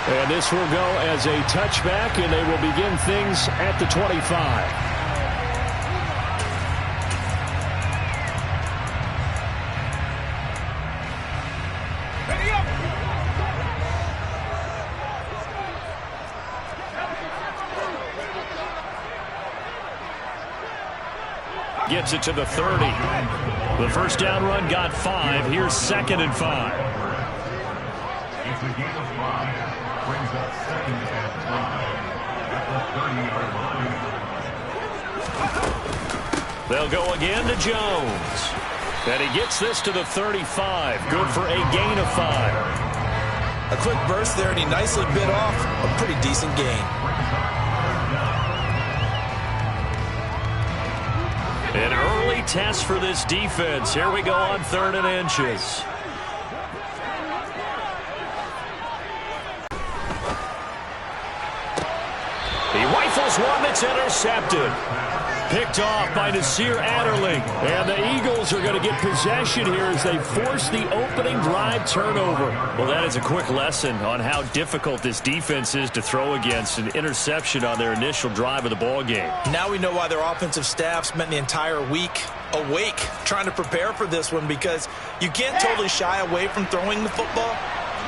And this will go as a touchback, and they will begin things at the 25. Gets it to the 30. The first down run got 5. Here's 2nd and 5. It's a gain of 5. Brings up 2nd and 5 at the 30-yard line. They'll go again to Jones. And he gets this to the 35. Good for a gain of 5. A quick burst there, and he nicely bit off a pretty decent gain. An early test for this defense. Here we go on 3rd and inches. He rifles one that's intercepted. Picked off by Nasir Adderley. And the Eagles are going to get possession here as they force the opening drive turnover. Well, that is a quick lesson on how difficult this defense is to throw against. An interception on their initial drive of the ball game. Now we know why their offensive staff spent the entire week awake trying to prepare for this one, because you can't totally shy away from throwing the football.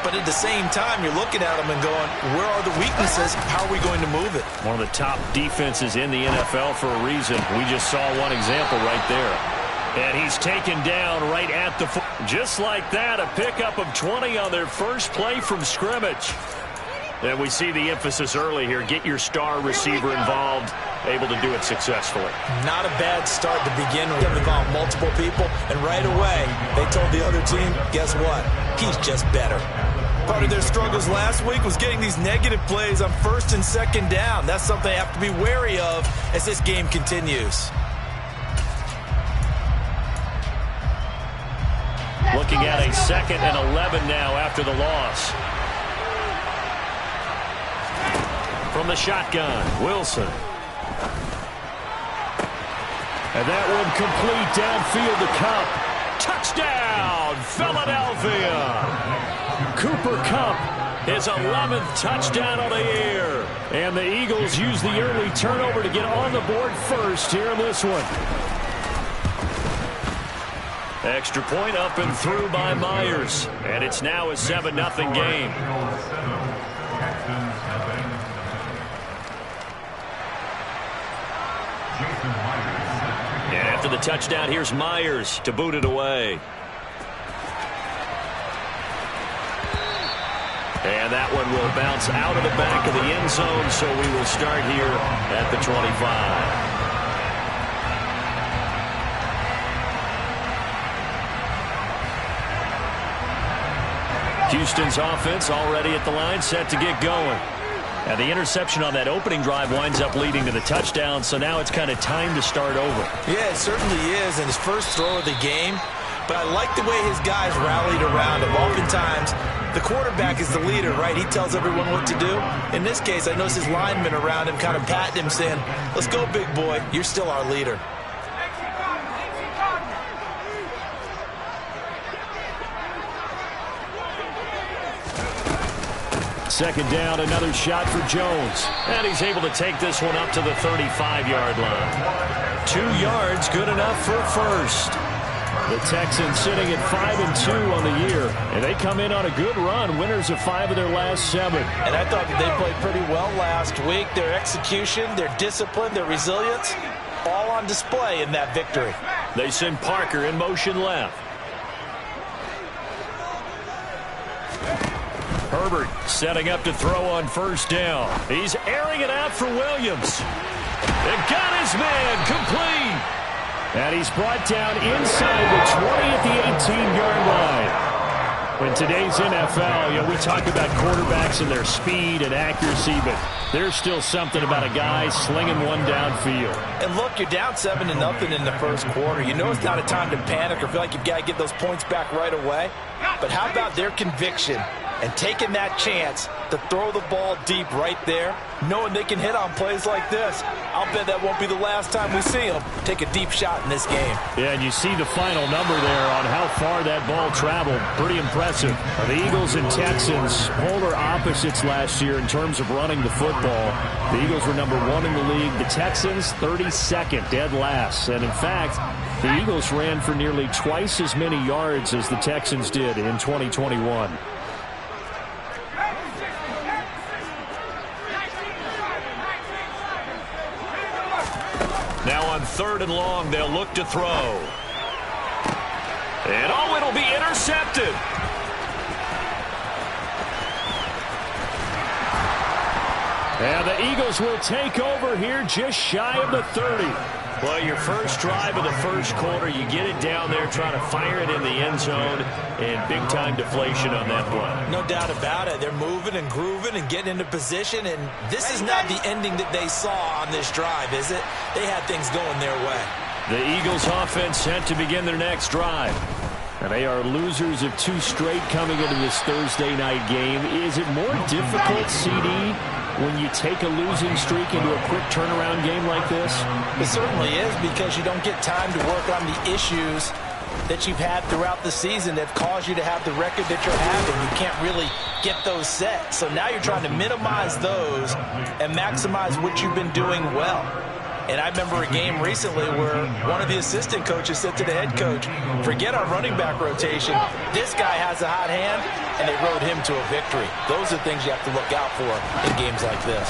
But at the same time, you're looking at them and going, where are the weaknesses? How are we going to move it? One of the top defenses in the NFL for a reason. We just saw one example right there. And he's taken down right at the foot. Just like that, a pickup of 20 on their first play from scrimmage. And we see the emphasis early here. Get your star receiver involved, able to do it successfully. Not a bad start to begin with. Involve multiple people, and right away, they told the other team, guess what? He's just better. Part of their struggles last week was getting these negative plays on 1st and 2nd down. That's something they have to be wary of as this game continues. Looking at a 2nd and 11 now after the loss. From the shotgun, Wilson. And that one complete downfield to Kupp. Touchdown, Philadelphia! Cooper Kupp, his 11th touchdown of the year. And the Eagles use the early turnover to get on the board first here in this one. Extra point up and through by Myers. And it's now a 7-0 game. And after the touchdown, here's Myers to boot it away. And that one will bounce out of the back of the end zone, so we will start here at the 25. Houston's offense already at the line, set to get going. And the interception on that opening drive winds up leading to the touchdown, so now it's kind of time to start over. Yeah, it certainly is in his first throw of the game. But I like the way his guys rallied around him. Oftentimes, the quarterback is the leader, right? He tells everyone what to do. In this case, I noticed his linemen around him kind of patting him, saying, let's go, big boy. You're still our leader. Second down, another shot for Jones. And he's able to take this one up to the 35-yard line. 2 yards, good enough for a first. The Texans sitting at 5-2 on the year. And they come in on a good run, winners of 5 of their last 7. And I thought that they played pretty well last week. Their execution, their discipline, their resilience, all on display in that victory. They send Parker in motion left. Herbert setting up to throw on first down. He's airing it out for Williams. And got his man complete. And he's brought down inside the 20 at the 18-yard line. In today's NFL, we talk about quarterbacks and their speed and accuracy, but there's still something about a guy slinging one downfield. And look, you're down 7-0 in the first quarter. You know it's not a time to panic or feel like you've got to get those points back right away. But how about their conviction and taking that chance to throw the ball deep right there, knowing they can hit on plays like this. I'll bet that won't be the last time we see them take a deep shot in this game. Yeah, and you see the final number there on how far that ball traveled. Pretty impressive. The Eagles and Texans, polar opposites last year in terms of running the football. The Eagles were number 1 in the league. The Texans, 32nd, dead last. And in fact, the Eagles ran for nearly twice as many yards as the Texans did in 2021. Now on 3rd and long, they'll look to throw. And oh, it'll be intercepted. And the Eagles will take over here just shy of the 30. Well, your first drive of the first quarter, you get it down there, trying to fire it in the end zone, and big-time deflation on that play. No doubt about it. They're moving and grooving and getting into position, and this is not the ending that they saw on this drive, is it? They had things going their way. The Eagles offense set to begin their next drive. And they are losers of 2 straight coming into this Thursday night game. Is it more difficult, CD, when you take a losing streak into a quick turnaround game like this? It certainly is, because you don't get time to work on the issues that you've had throughout the season that have caused you to have the record that you're having. You can't really get those set. So now you're trying to minimize those and maximize what you've been doing well. And I remember a game recently where one of the assistant coaches said to the head coach, forget our running back rotation. This guy has a hot hand, and they rode him to a victory. Those are things you have to look out for in games like this.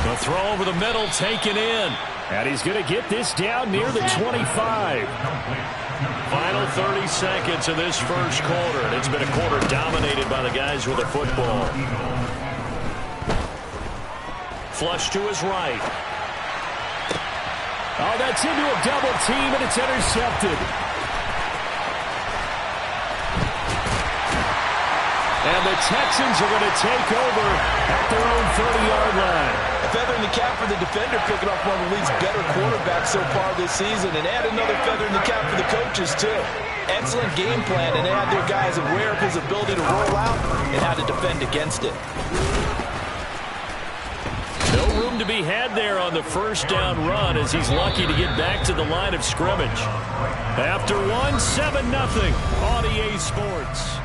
The throw over the middle, taken in. And he's going to get this down near the 25. Final 30 seconds of this first quarter. And it's been a quarter dominated by the guys with the football. Flush to his right. Oh, that's into a double team, and it's intercepted. And the Texans are going to take over at their own 30-yard line. A feather in the cap for the defender, picking up one of the league's better quarterbacks so far this season, and add another feather in the cap for the coaches, too. Excellent game plan, and they had their guys aware of his ability to roll out and how to defend against it. No room to be had there on the first down run, as he's lucky to get back to the line of scrimmage. After one, 7-0 on EA Sports.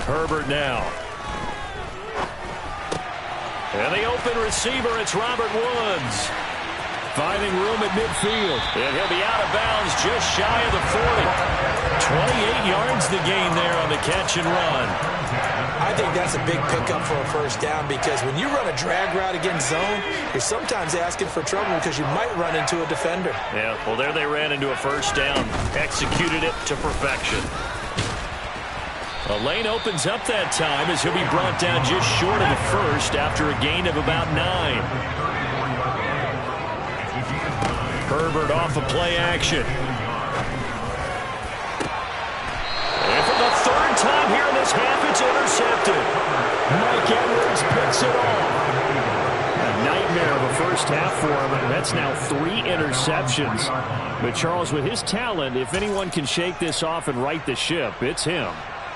Herbert now. And the open receiver, it's Robert Woods. Finding room at midfield. And he'll be out of bounds just shy of the 40. 28 yards to gain there on the catch and run. I think that's a big pickup for a first down, because when you run a drag route against zone, you're sometimes asking for trouble because you might run into a defender. Yeah, well, there they ran into a first down. Executed it to perfection. A lane opens up that time as he'll be brought down just short of the first after a gain of about 9. Herbert off of play action. And for the 3rd time here in this half, it's intercepted. Mike Edwards picks it off. A nightmare of a first half for him, and that's now 3 interceptions. But Charles, with his talent, if anyone can shake this off and right the ship, it's him.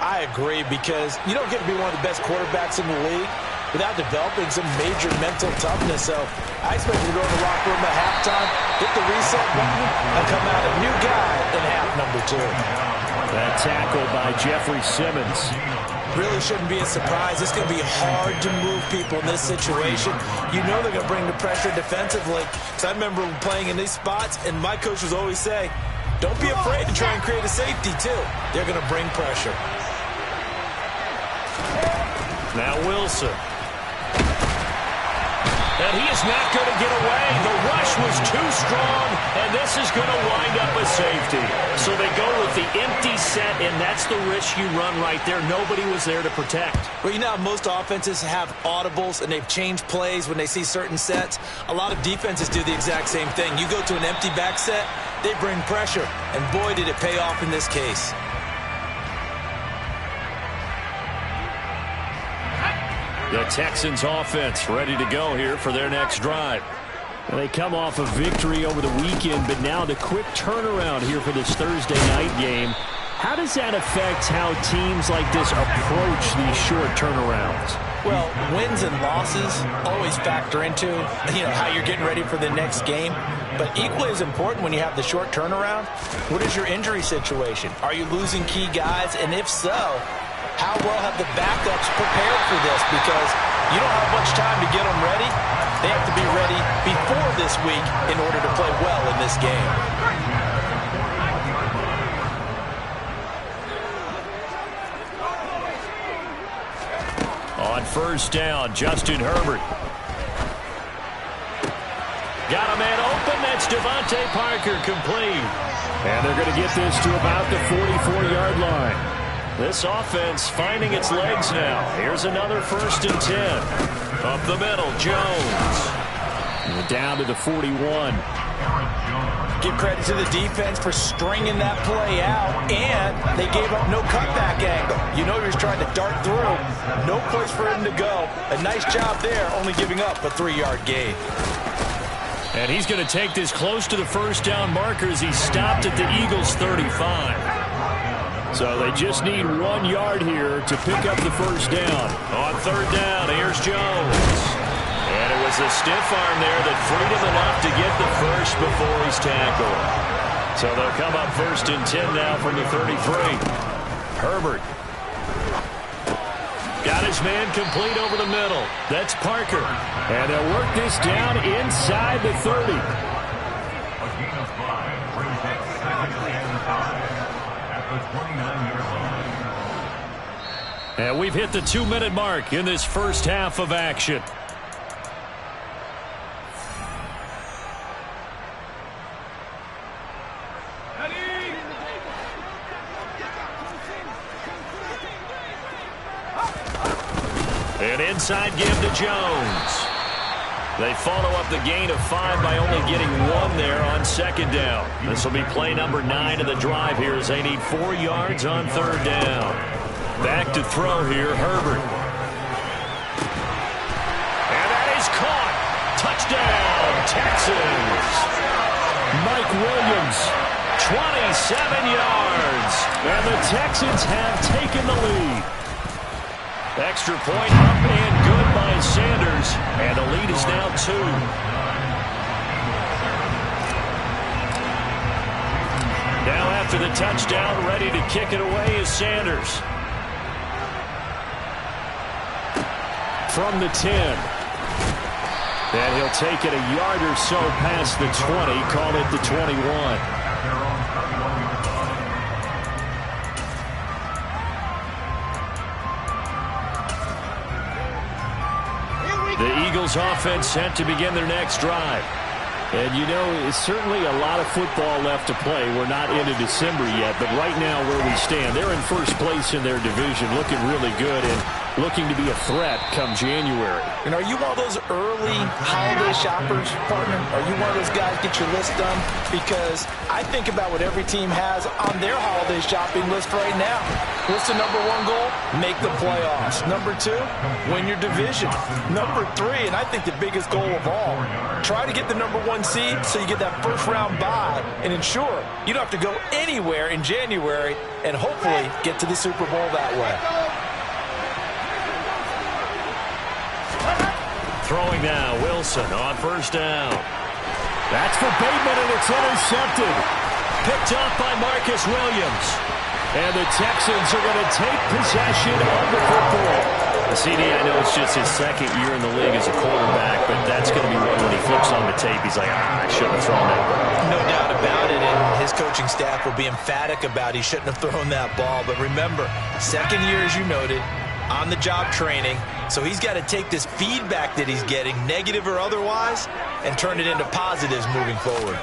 I agree, because you don't get to be one of the best quarterbacks in the league without developing some major mental toughness. So I expect him to go in the locker room at halftime, hit the reset button, and come out a new guy in half number 2. That tackle by Jeffrey Simmons. Really shouldn't be a surprise. It's going to be hard to move people in this situation. You know they're going to bring the pressure defensively. So I remember playing in these spots, and my coach was always say, don't be afraid to try and create a safety, too. They're going to bring pressure. Now Wilson. And he is not going to get away. The rush was too strong, and this is going to wind up a safety. So they go with the empty set, and that's the risk you run right there. Nobody was there to protect. Well, you know how most offenses have audibles, and they've changed plays when they see certain sets. A lot of defenses do the exact same thing. You go to an empty back set, They bring pressure, and boy, did it pay off in this case. The Texans offense ready to go here for their next drive. Well, they come off a victory over the weekend, but now the quick turnaround here for this Thursday night game. How does that affect how teams like this approach these short turnarounds? Well, wins and losses always factor into, how you're getting ready for the next game. But equally as important when you have the short turnaround, what is your injury situation? Are you losing key guys? And if so, how well have the backups prepared for this? Because you don't have much time to get them ready. They have to be ready before this week in order to play well in this game. On first down, Justin Herbert. Got a man open. That's Devontae Parker, complete. And they're going to get this to about the 44-yard line. This offense finding its legs now. Here's another 1st and 10. Up the middle, Jones. And down to the 41. Give credit to the defense for stringing that play out, and they gave up no cutback angle. He was trying to dart through. No place for him to go. A nice job there, only giving up a 3-yard gain. And he's going to take this close to the first down marker as he stopped at the Eagles' 35. So they just need 1 yard here to pick up the first down. On third down, here's Jones. And it was a stiff arm there that freed him enough to get the first before he's tackled. So they'll come up 1st and 10 now from the 33. Herbert. Got his man complete over the middle. That's Parker. And they'll work this down inside the 30. A gain of 5 brings up 2nd and 5 at the 29-yard line. And we've hit the 2-minute mark in this first half of action. An inside give to Jones. They follow up the gain of 5 by only getting 1 there on 2nd down. This will be play number 9 of the drive here as they need 4 yards on 3rd down. Back to throw here, Herbert. And that is caught. Touchdown, Texans. Mike Williams, 27 yards. And the Texans have taken the lead. Extra point up and good by Sanders. And the lead is now 2. Now after the touchdown, ready to kick it away is Sanders. From the 10. And he'll take it a yard or so past the 20. Call it the 21. The Eagles offense set to begin their next drive. And it's certainly a lot of football left to play. We're not into December yet, but right now where we stand, they're in first place in their division, looking really good and looking to be a threat come January. And are you one of those early holiday shoppers, partner? Are you one of those guys get your list done? Because I think about what every team has on their holiday shopping list right now. What's the number 1 goal? Make the playoffs. Number 2, win your division. Number 3, and I think the biggest goal of all, try to get the number 1 seed so you get that first round bye and ensure you don't have to go anywhere in January and hopefully get to the Super Bowl that way. Throwing now, Wilson on first down. That's for Bateman, and it's intercepted. Picked up by Marcus Williams. And the Texans are going to take possession of the football. The CD, I know it's just his 2nd year in the league as a quarterback, but that's going to be one when he flips on the tape. He's like, I shouldn't have thrown that ball. No doubt about it, and his coaching staff will be emphatic about he shouldn't have thrown that ball. But remember, 2nd year, as you noted, on-the-job training. So he's got to take this feedback that he's getting, negative or otherwise, and turn it into positives moving forward.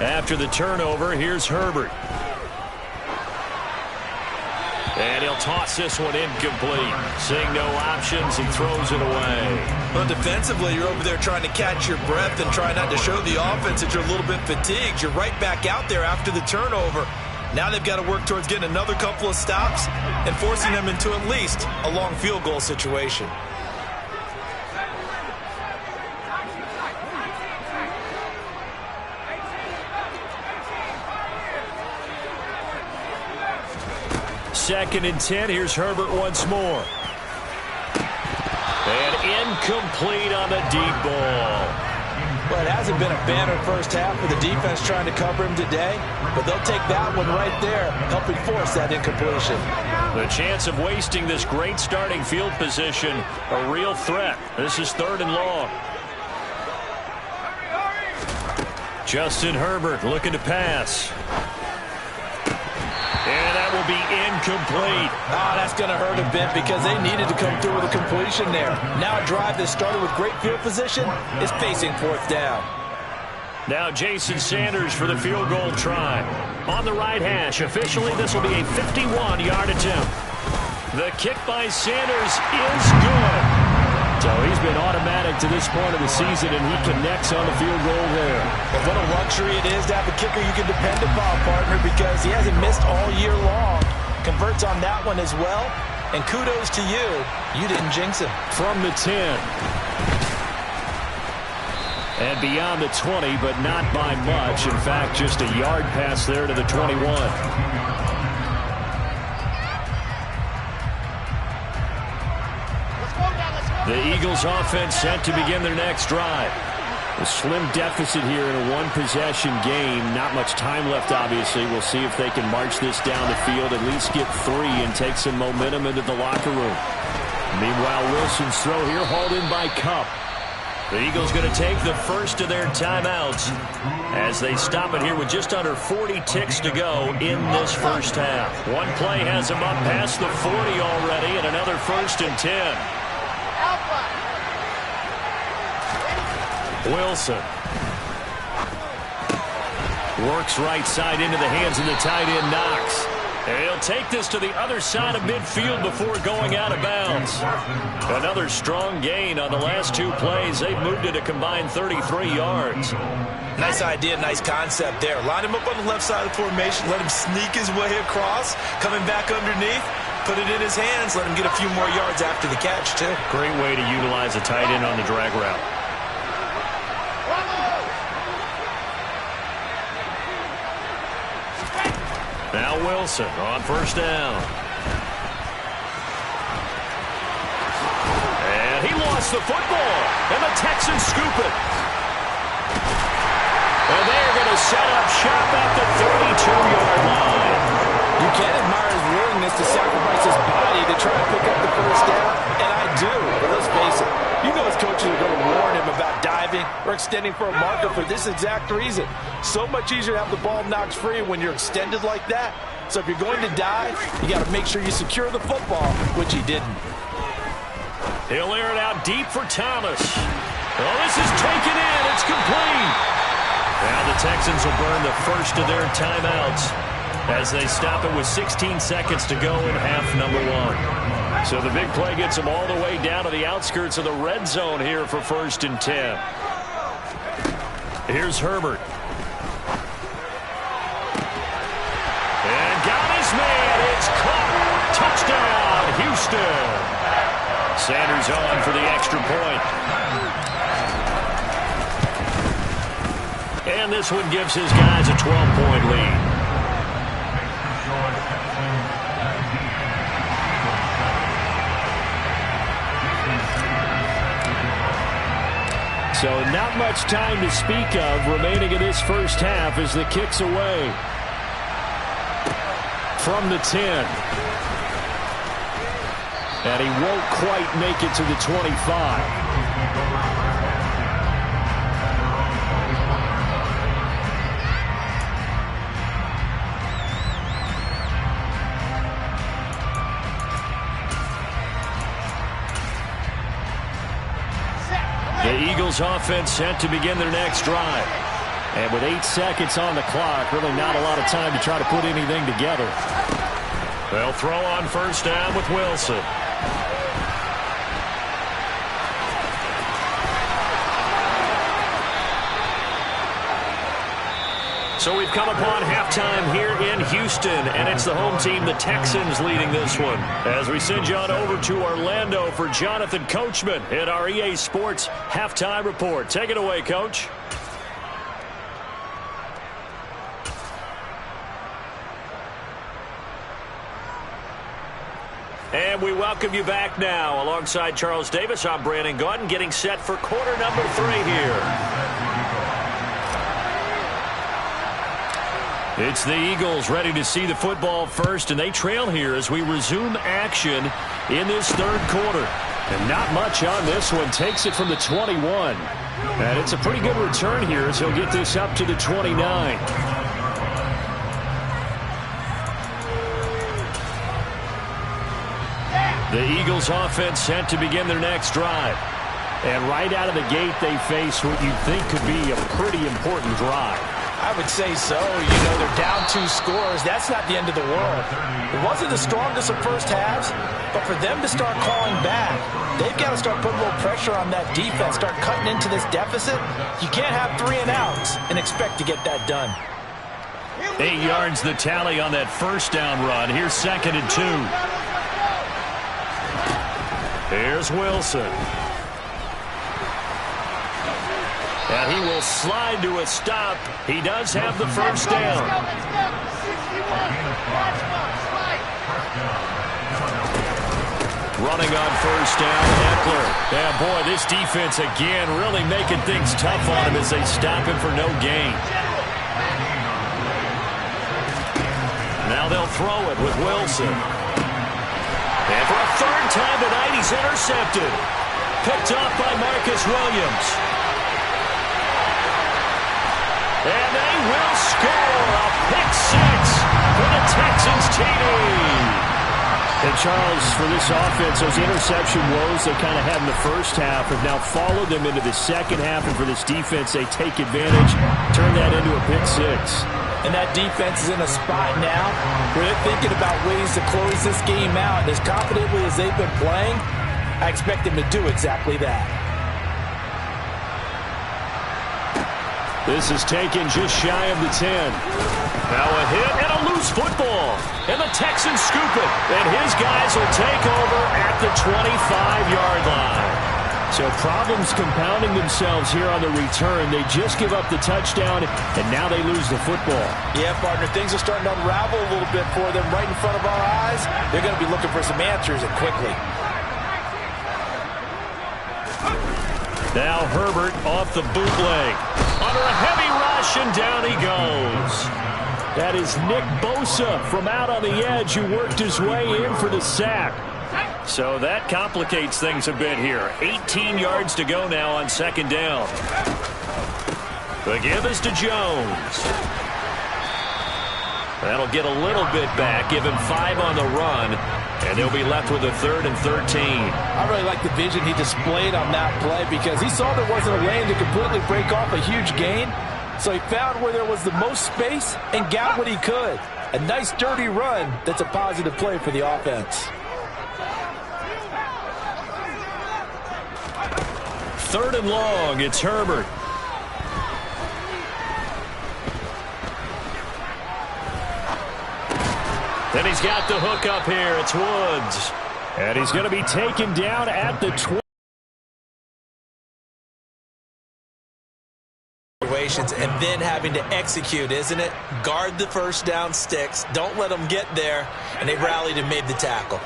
After the turnover, here's Herbert. And he'll toss this one incomplete. Seeing no options, he throws it away. Well, defensively, you're over there trying to catch your breath and try not to show the offense that you're a little bit fatigued. You're right back out there after the turnover. Now they've got to work towards getting another couple of stops and forcing them into at least a long field goal situation. Second and 10. Here's Herbert once more. And incomplete on the deep ball. Well, it hasn't been a banner first half for the defense trying to cover him today, but they'll take that one right there, helping force that incompletion. The chance of wasting this great starting field position, a real threat. This is 3rd and long. Justin Herbert looking to pass. And that will be incomplete. Oh, that's going to hurt a bit because they needed to come through with a completion there. Now a drive that started with great field position is facing 4th down. Now Jason Sanders for the field goal try. On the right hash, officially this will be a 51-yard attempt. The kick by Sanders is good. So he's been automatic to this point of the season, and he connects on the field goal there. Well, what a luxury it is to have a kicker you can depend upon, partner, because he hasn't missed all year long. Converts on that one as well. And kudos to you. You didn't jinx him. From the 10. And beyond the 20, but not by much. In fact, just a yard pass there to the 21. The Eagles offense set to begin their next drive. A slim deficit here in a one-possession game. Not much time left, obviously. We'll see if they can march this down the field, at least get 3 and take some momentum into the locker room. Meanwhile, Wilson's throw here hauled in by Kupp. The Eagles going to take the first of their timeouts as they stop it here with just under 40 ticks to go in this first half. One play has them up past the 40 already, and another 1st and 10. Wilson works right side into the hands of the tight end Knox. And he'll take this to the other side of midfield before going out of bounds. Another strong gain on the last 2 plays. They've moved it a combined 33 yards. Nice idea, nice concept there. Line him up on the left side of the formation. Let him sneak his way across. Coming back underneath. Put it in his hands. Let him get a few more yards after the catch, too. Great way to utilize a tight end on the drag route. Now Wilson on 1st down. And he lost the football. And the Texans scoop it. And they're going to set up shop at the 32-yard line. You can't admire his willingness to sacrifice his body to try and pick up the 1st down. And I do, but let's face it. You know his coaches are going to warn him about diving or extending for a marker for this exact reason. So much easier to have the ball knocked free when you're extended like that. So if you're going to dive, you got to make sure you secure the football, which he didn't. He'll air it out deep for Thomas. Oh, this is taken in. It's complete. Now the Texans will burn the first of their timeouts as they stop it with 16 seconds to go in half number 1. So the big play gets them all the way down to the outskirts of the red zone here for 1st and 10. Here's Herbert. And got his man. It's caught. Touchdown, Houston. Sanders on for the extra point. And this one gives his guys a 12-point lead. So not much time to speak of remaining in this first half as the kick's away. From the 10. And he won't quite make it to the 25. The Eagles offense set to begin their next drive. And with 8 seconds on the clock, really not a lot of time to try to put anything together. They'll throw on first down with Wilson. So we've come upon halftime here in Houston, and it's the home team, the Texans, leading this one. As we send you on over to Orlando for Jonathan Coachman in our EA Sports Halftime Report. Take it away, Coach. And we welcome you back now. Alongside Charles Davis, I'm Brandon Gaudin, getting set for quarter number 3 here. It's the Eagles ready to see the football first, and they trail here as we resume action in this third quarter. And not much on this one. Takes it from the 21. And it's a pretty good return here as he'll get this up to the 29. The Eagles offense set to begin their next drive. And right out of the gate, they face what you think could be a pretty important drive. I would say so. You know, they're down 2 scores. That's not the end of the world. It wasn't the strongest of first halves, but for them to start calling back, they've got to start putting a little pressure on that defense, start cutting into this deficit. You can't have 3 and outs and expect to get that done. 8 yards the tally on that first down run. Here's 2nd and 2. Here's Wilson. And he will slide to a stop. He does have the first down. Running on first down, Eckler. Yeah, boy, this defense again really making things tough on him as they stop him for no gain. Now they'll throw it with Wilson. And for a 3rd time tonight, he's intercepted. Picked off by Marcus Williams. And they will score a pick 6 for the Texans TD. And Charles, for this offense, those interception woes they kind of had in the first half have now followed them into the second half. And for this defense, they take advantage, turn that into a pick 6. And that defense is in a spot now where they're thinking about ways to close this game out. As confidently as they've been playing, I expect them to do exactly that. This is taken just shy of the 10. Now a hit and a loose football. And the Texans scoop it. And his guys will take over at the 25-yard line. So problems compounding themselves here on the return. They just give up the touchdown, and now they lose the football. Yeah, partner, things are starting to unravel a little bit for them right in front of our eyes. They're going to be looking for some answers, and quickly. Now Herbert off the bootleg. Under a heavy rush, and down he goes. That is Nick Bosa from out on the edge who worked his way in for the sack. So that complicates things a bit here. 18 yards to go now on 2nd down. The give is to Jones. That'll get a little bit back, give him 5 on the run, and they'll be left with a 3rd and 13. I really like the vision he displayed on that play because he saw there wasn't a lane to completely break off a huge gain. So he found where there was the most space and got what he could. A nice dirty run that's a positive play for the offense. 3rd and long, it's Herbert. Then he's got the hook up here. It's Woods. And he's going to be taken down at the 20. And then having to execute, isn't it? Guard the first down sticks. Don't let them get there. And they rallied and made the tackle.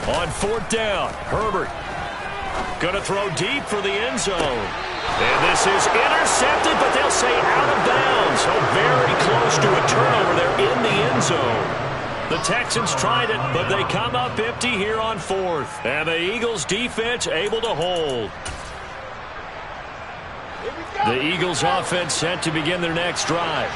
On 4th down, Herbert going to throw deep for the end zone. And this is intercepted, but they'll say out of bounds. So very close to a turnover there in the end zone. The Texans tried it, but they come up empty here on 4th. And the Eagles defense able to hold. The Eagles offense set to begin their next drive.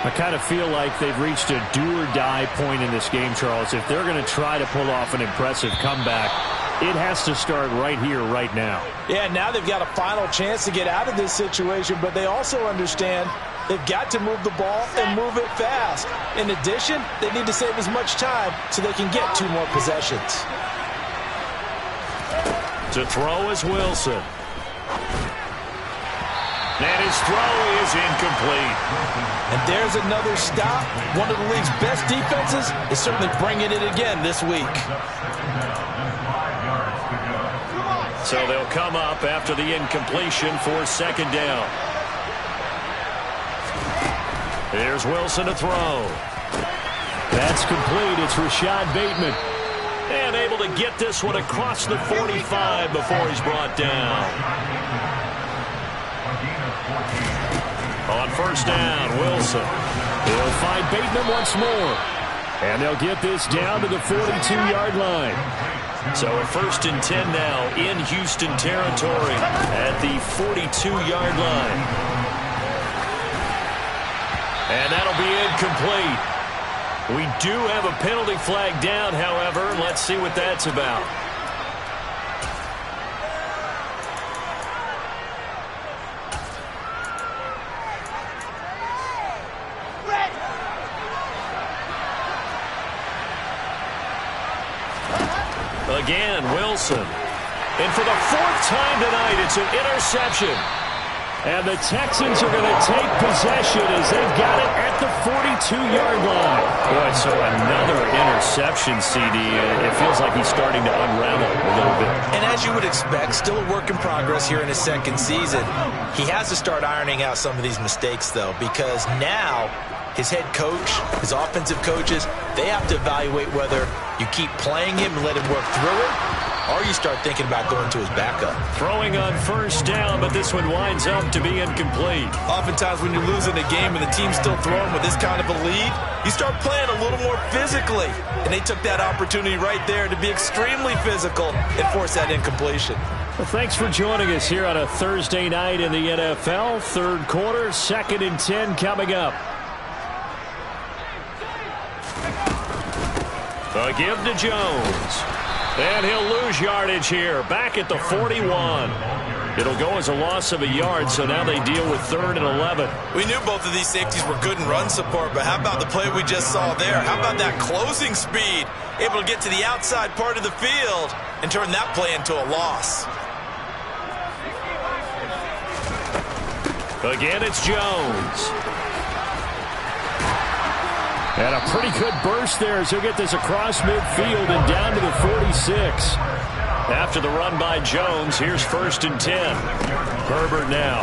I kind of feel like they've reached a do-or-die point in this game, Charles. If they're going to try to pull off an impressive comeback, It has to start right here, right now. Yeah, now they've got a final chance to get out of this situation, but they also understand they've got to move the ball and move it fast. In addition, they need to save as much time so they can get 2 more possessions. To throw is Wilson. And his throw is incomplete. And there's another stop. One of the league's best defenses is certainly bringing it again this week. So they'll come up after the incompletion for second down. Here's Wilson to throw. That's complete. It's Rashad Bateman. And able to get this one across the 45 before he's brought down. On first down, Wilson. He'll find Bateman once more. And they'll get this down to the 42-yard line. So a 1st and 10 now in Houston territory at the 42-yard line. And that'll be incomplete. We do have a penalty flag down, however. Let's see what that's about. Again, Wilson. And for the 4th time tonight, it's an interception. And the Texans are going to take possession as they've got it at the 42-yard line. Boy, so another interception, CD. It feels like he's starting to unravel a little bit. And as you would expect, still a work in progress here in his 2nd season. He has to start ironing out some of these mistakes, though, because now his head coach, his offensive coaches, they have to evaluate whether you keep playing him and let him work through it, or you start thinking about going to his backup. Throwing on first down, but this one winds up to be incomplete. Oftentimes when you're losing a game and the team's still throwing with this kind of a lead, you start playing a little more physically. And they took that opportunity right there to be extremely physical and force that incompletion. Well, thanks for joining us here on a Thursday night in the NFL. 3rd quarter, 2nd and 10 coming up. The give to Jones. And he'll lose yardage here, back at the 41. It'll go as a loss of a yard, so now they deal with 3rd and 11. We knew both of these safeties were good in run support, but how about the play we just saw there? How about that closing speed? Able to get to the outside part of the field and turn that play into a loss. Again, it's Jones. And a pretty good burst there as he'll get this across midfield and down to the 46. After the run by Jones, here's 1st and 10. Herbert now.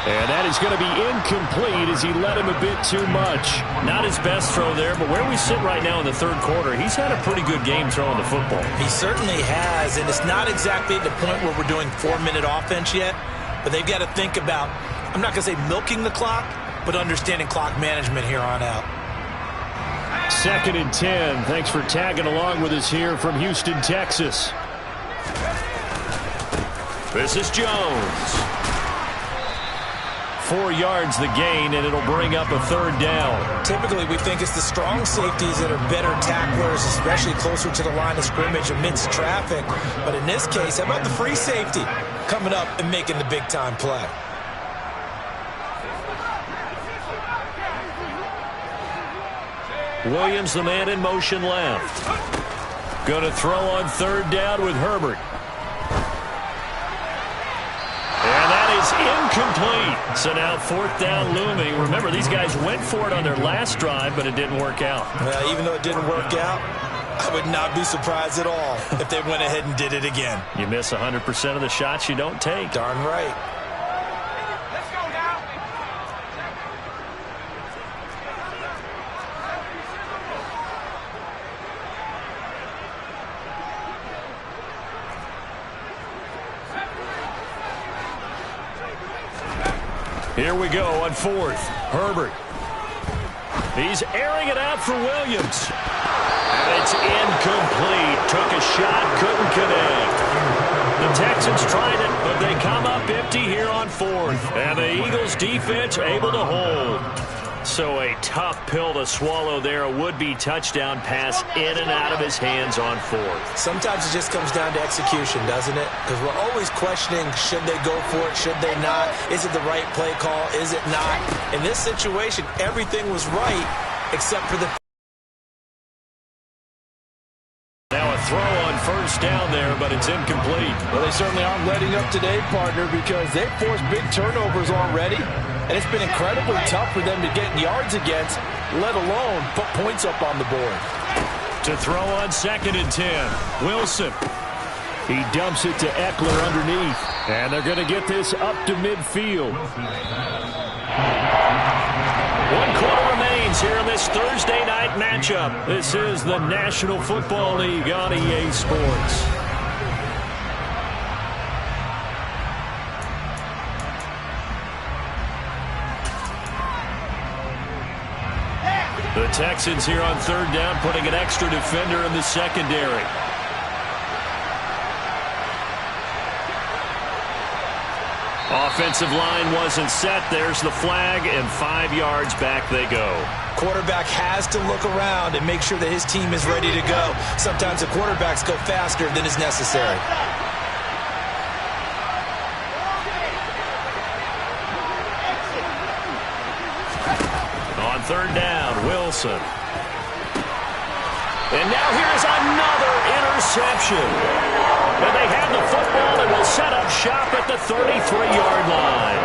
And that is going to be incomplete as he led him a bit too much. Not his best throw there, but where we sit right now in the 3rd quarter, he's had a pretty good game throwing the football. He certainly has, and it's not exactly at the point where we're doing 4-minute offense yet, but they've got to think about, I'm not going to say milking the clock, but understanding clock management here on out. 2nd and 10. Thanks for tagging along with us here from Houston, Texas. This is Jones. 4 yards the gain, and it'll bring up a 3rd down. Typically, we think it's the strong safeties that are better tacklers, especially closer to the line of scrimmage amidst traffic. But in this case, how about the free safety coming up and making the big-time play? Williams, the man in motion left. Going to throw on 3rd down with Herbert. And that is incomplete. So now 4th down looming. Remember, these guys went for it on their last drive, but it didn't work out. Well, even though it didn't work out, I would not be surprised at all if they went ahead and did it again. You miss 100% of the shots you don't take. Darn right. Here we go on 4th. Herbert. He's airing it out for Williams. And it's incomplete. Took a shot, couldn't connect. The Texans tried it, but they come up empty here on 4th. And the Eagles defense able to hold. So a tough pill to swallow there. A would-be touchdown pass in and out of his hands on fourth. Sometimes it just comes down to execution, doesn't it? Because we're always questioning, should they go for it, should they not? Is it the right play call, is it not? In this situation, everything was right except for the... Now a throw on first down there, but it's incomplete. Well, they certainly aren't letting up today, partner, because they've forced big turnovers already. And it's been incredibly tough for them to get yards against, let alone put points up on the board. To throw on 2nd and 10. Wilson. He dumps it to Eckler underneath. And they're going to get this up to midfield. 1 quarter remains here in this Thursday night matchup. This is the National Football League on EA Sports. The Texans here on 3rd down, putting an extra defender in the secondary. Offensive line wasn't set. There's the flag, and 5 yards back they go. Quarterback has to look around and make sure that his team is ready to go. Sometimes the quarterbacks go faster than is necessary. On 3rd down, Wilson. And now here's another interception. And they have the football and will set up shop at the 33-yard line.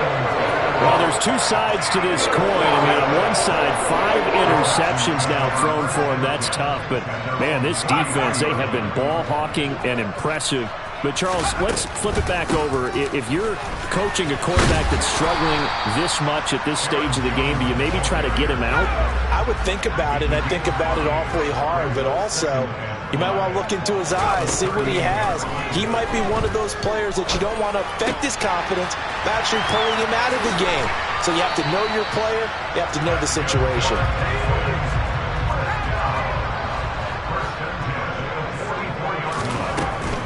Well, there's 2 sides to this coin. I mean, on one side, 5 interceptions now thrown for him. That's tough. But, man, this defense, they have been ball hawking and impressive. But, Charles, let's flip it back over. If you're coaching a quarterback that's struggling this much at this stage of the game, do you maybe try to get him out? I would think about it, and I think about it awfully hard. But also, you might want to look into his eyes, see what he has. He might be one of those players that you don't want to affect his confidence by actually pulling him out of the game. So you have to know your player. You have to know the situation.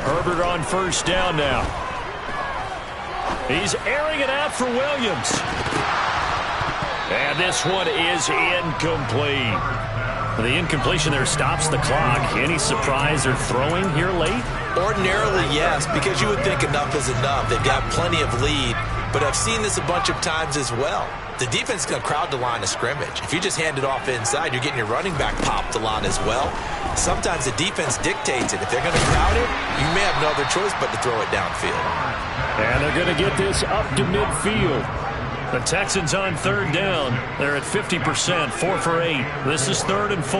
Herbert on 1st down now. He's airing it out for Williams. And this one is incomplete. The incompletion there stops the clock. Any surprise they're throwing here late? Ordinarily, yes, because you would think enough is enough. They've got plenty of lead, but I've seen this a bunch of times as well. The defense is going to crowd the line of scrimmage. If you just hand it off inside, you're getting your running back popped a lot as well. Sometimes the defense dictates it. If they're going to crowd it, you may have no other choice but to throw it downfield. And they're going to get this up to midfield. The Texans on 3rd down. They're at 50%, 4 for 8. This is 3rd and 4.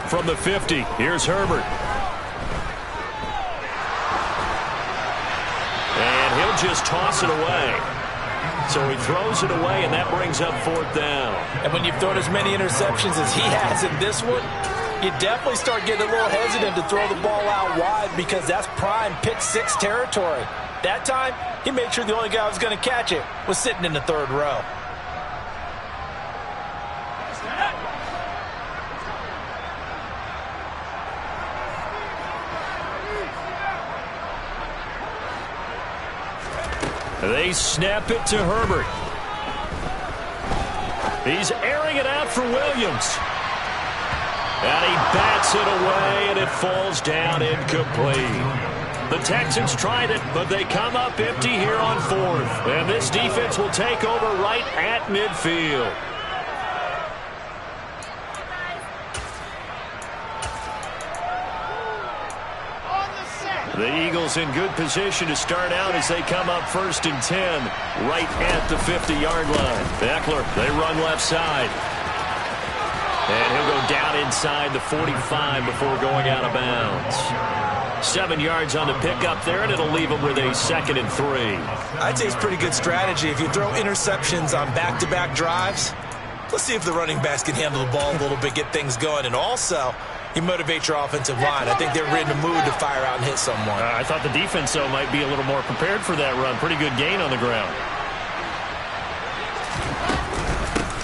From the 50, here's Herbert. And he'll just toss it away. So he throws it away, and that brings up 4th down. And when you've thrown as many interceptions as he has in this one, you definitely start getting a little hesitant to throw the ball out wide because that's prime pick 6 territory. That time, he made sure the only guy who was going to catch it was sitting in the 3rd row. They snap it to Herbert. He's airing it out for Williams. And he bats it away, and it falls down incomplete. The Texans tried it, but they come up empty here on 4th. And this defense will take over right at midfield. The Eagles in good position to start out as they come up 1st and 10, right at the 50-yard line. Eckler, they run left side. And he'll go down inside the 45 before going out of bounds. 7 yards on the pickup there, and it'll leave him with a 2nd and 3. I'd say it's pretty good strategy. If you throw interceptions on back-to-back drives, let's see if the running backs can handle the ball a little bit, get things going. And also, you motivate your offensive line. I think they're in the mood to fire out and hit someone. I thought the defense, though, might be a little more prepared for that run. Pretty good gain on the ground.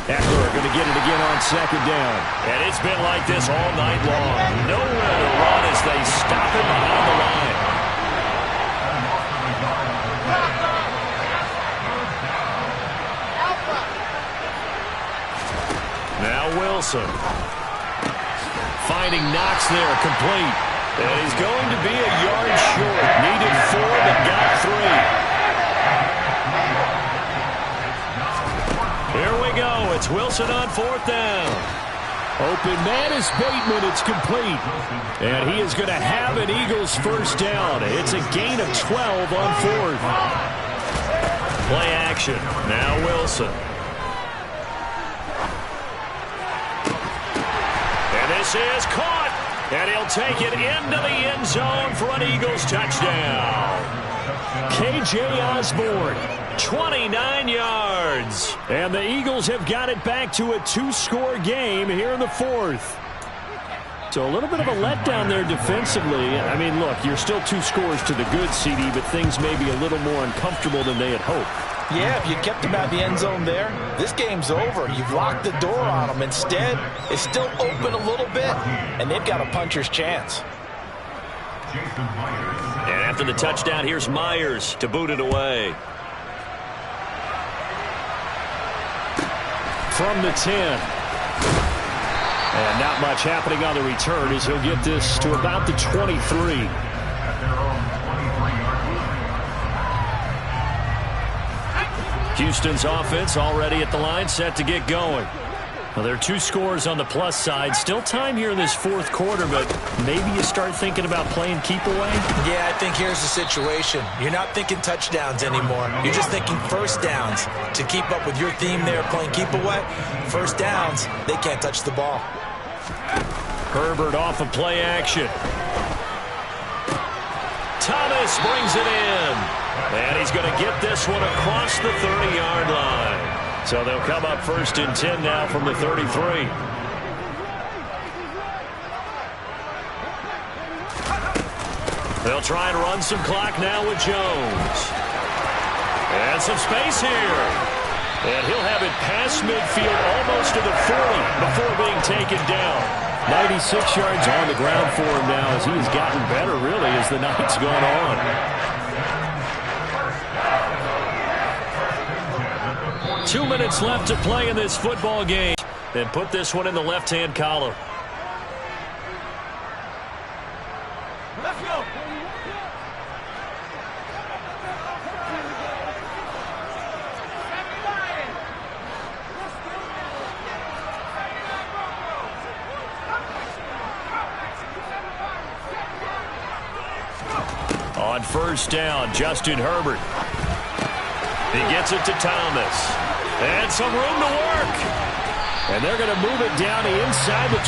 Eckler going to get it again on 2nd down. And it's been like this all night long. Nowhere to run as they stop it behind the line. Now Wilson. Finding Knox there, complete. And he's going to be a yard short. Needed 4, but got 3. Here we go. It's Wilson on 4th down. Open man is Bateman. It's complete. And he is going to have an Eagles first down. It's a gain of 12 on 4th. Play action. Now Wilson. And this is caught. And he'll take it into the end zone for an Eagles touchdown. K.J. Osborne, 29 yards. And the Eagles have got it back to a 2-score game here in the 4th. So a little bit of a letdown there defensively. I mean, look, you're still 2 scores to the good, CD, but things may be a little more uncomfortable than they had hoped. Yeah, if you kept him out of the end zone there, this game's over. You've locked the door on him. Instead, it's still open a little bit, and they've got a puncher's chance. And after the touchdown, here's Myers to boot it away. From the 10. And not much happening on the return as he'll get this to about the 23. Houston's offense already at the line, set to get going. Well, there are 2 scores on the plus side. Still time here in this 4th quarter, but maybe you start thinking about playing keep away? Yeah, I think here's the situation. You're not thinking touchdowns anymore. You're just thinking first downs. To keep up with your theme there, playing keep away, first downs, they can't touch the ball. Herbert off of play action. Thomas brings it in. And he's going to get this one across the 30-yard line. So they'll come up 1st and 10 now from the 33. They'll try and run some clock now with Jones. And some space here. And he'll have it past midfield almost to the 40 before being taken down. 96 yards on the ground for him now as he has gotten better, really, as the night's gone on. 2 minutes left to play in this football game. And put this one in the left-hand column. Let's go. On 1st down, Justin Herbert. He gets it to Thomas. And some room to work. And they're going to move it down to inside the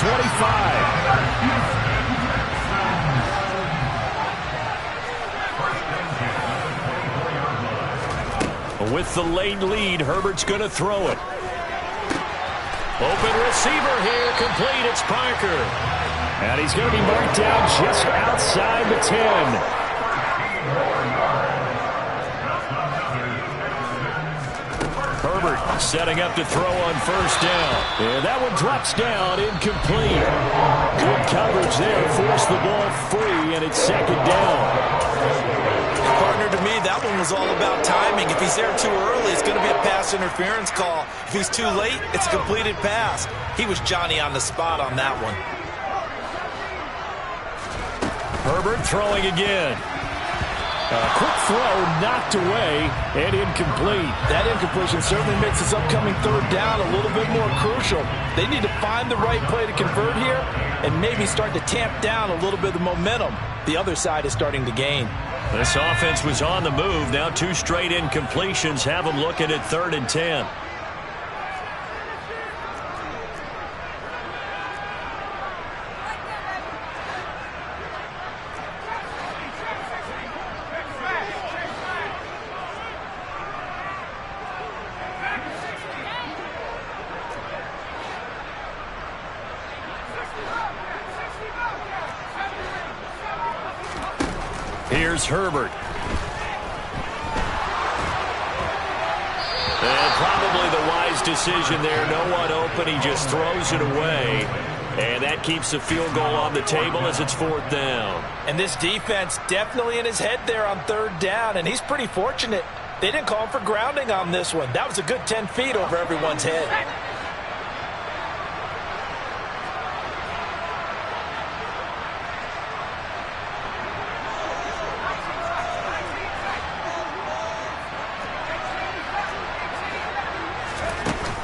25. With the late lead, Herbert's going to throw it. Open receiver here, complete. It's Parker. And he's going to be marked down just outside the 10. Herbert setting up to throw on 1st down. And that one drops down, incomplete. Good coverage there, forced the ball free, and it's 2nd down. Partner, to me, that one was all about timing. If he's there too early, it's going to be a pass interference call. If he's too late, it's a completed pass. He was Johnny on the spot on that one. Herbert throwing again. A quick throw knocked away and incomplete. That incompletion certainly makes this upcoming 3rd down a little bit more crucial. They need to find the right play to convert here and maybe start to tamp down a little bit of the momentum the other side is starting to gain. This offense was on the move. Now 2 straight incompletions have them looking at 3rd and 10. Here's Herbert. And probably the wise decision there. No one open. He just throws it away. And that keeps the field goal on the table as it's 4th down. And this defense definitely in his head there on 3rd down. And he's pretty fortunate. They didn't call him for grounding on this one. That was a good 10 feet over everyone's head.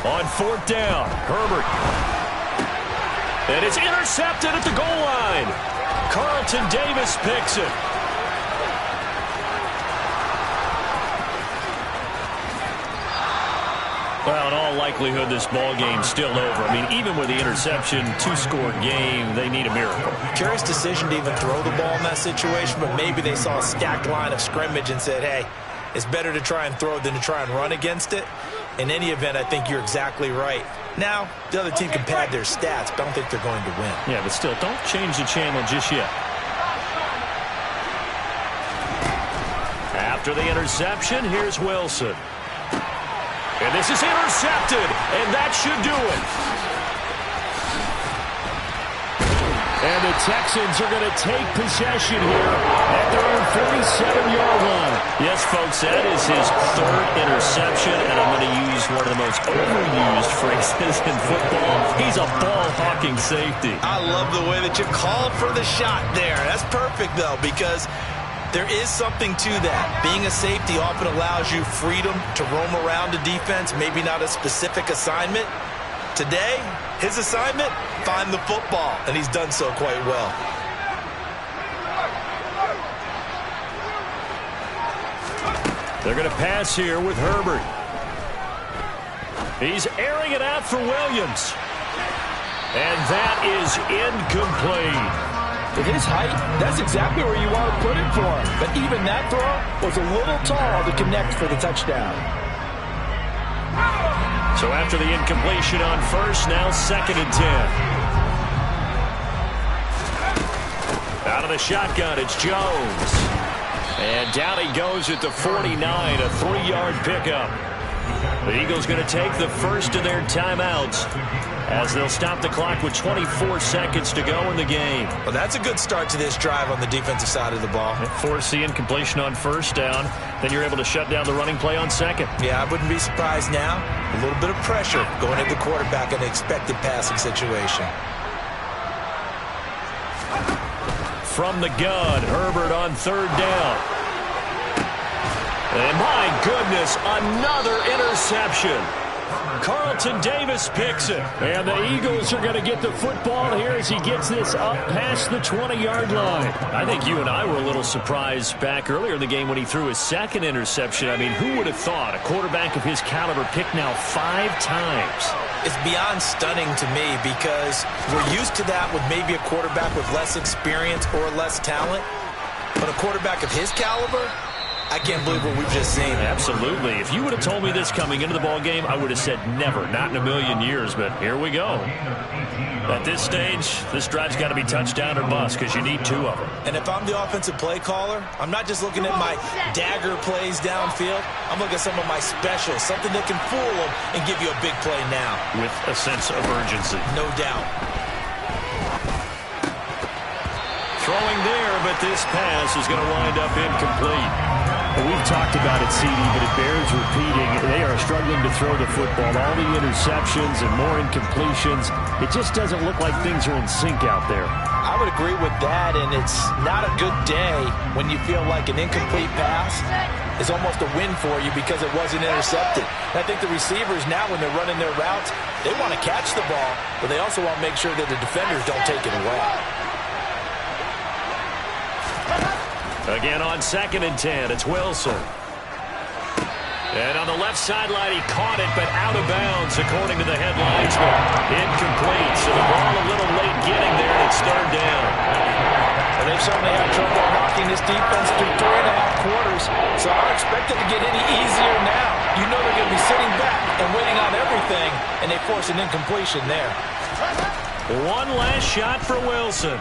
On fourth down, Herbert. And it's intercepted at the goal line. Carlton Davis picks it. Well, in all likelihood, this ball game's still over. I mean, even with the interception, two-score game, they need a miracle. Curious decision to even throw the ball in that situation, but maybe they saw a stacked line of scrimmage and said, hey, it's better to try and throw than to try and run against it. In any event, I think you're exactly right. Now, the other team can pad their stats, but I don't think they're going to win. Yeah, but still, don't change the channel just yet. After the interception, here's Wilson. And this is intercepted, and that should do it. And the Texans are going to take possession here at their own 47-yard line. Yes, folks, that is his third interception, and I'm going to use one of the most overused phrases in football. He's a ball-hawking safety. I love the way that you called for the shot there. That's perfect, though, because there is something to that. Being a safety often allows you freedom to roam around the defense, maybe not a specific assignment. Today, his assignment, find the football, and he's done so quite well. They're going to pass here with Herbert. He's airing it out for Williams. And that is incomplete. With his height, that's exactly where you want to put it for him. But even that throw was a little tall to connect for the touchdown. So after the incompletion on first, now 2nd and 10. Out of the shotgun, it's Jones. And down he goes at the 49, a 3-yard pickup. The Eagles going to take the first of their timeouts as they'll stop the clock with 24 seconds to go in the game. Well, that's a good start to this drive on the defensive side of the ball. Force the incompletion on first down. Then you're able to shut down the running play on second. Yeah, I wouldn't be surprised now. A little bit of pressure going at the quarterback in an expected passing situation. From the gun, Herbert on third down. And my goodness, another interception. Carlton Davis picks it. And the Eagles are going to get the football here as he gets this up past the 20-yard line. I think you and I were a little surprised back earlier in the game when he threw his second interception. I mean, who would have thought a quarterback of his caliber picked now 5 times? It's beyond stunning to me because we're used to that with maybe a quarterback with less experience or less talent. But a quarterback of his caliber, I can't believe what we've just seen. Absolutely. If you would have told me this coming into the ball game, I would have said never, not in a million years, but here we go. At this stage, this drive's got to be touchdown or bust because you need 2 of them. And if I'm the offensive play caller, I'm not just looking at my dagger plays downfield. I'm looking at some of my specials, something that can fool them and give you a big play now. With a sense of urgency. No doubt. Throwing there, but this pass is going to wind up incomplete. Well, we've talked about it, CD, but it bears repeating. They are struggling to throw the football. All the interceptions and more incompletions. It just doesn't look like things are in sync out there. I would agree with that, and it's not a good day when you feel like an incomplete pass is almost a win for you because it wasn't intercepted. And I think the receivers now, when they're running their routes, they want to catch the ball, but they also want to make sure that the defenders don't take it away. Again on 2nd and 10, it's Wilson. And on the left sideline, he caught it, but out of bounds, according to the headlines. But incomplete, so the ball a little late getting there, and it's 3rd down. And they've certainly had trouble knocking this defense through 3.5 quarters, so I don't expect it to get any easier now. You know they're going to be sitting back and waiting on everything, and they force an incompletion there. One last shot for Wilson.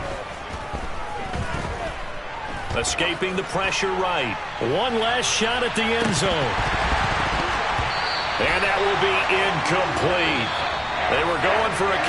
Escaping the pressure right. One last shot at the end zone. And that will be incomplete. They were going for a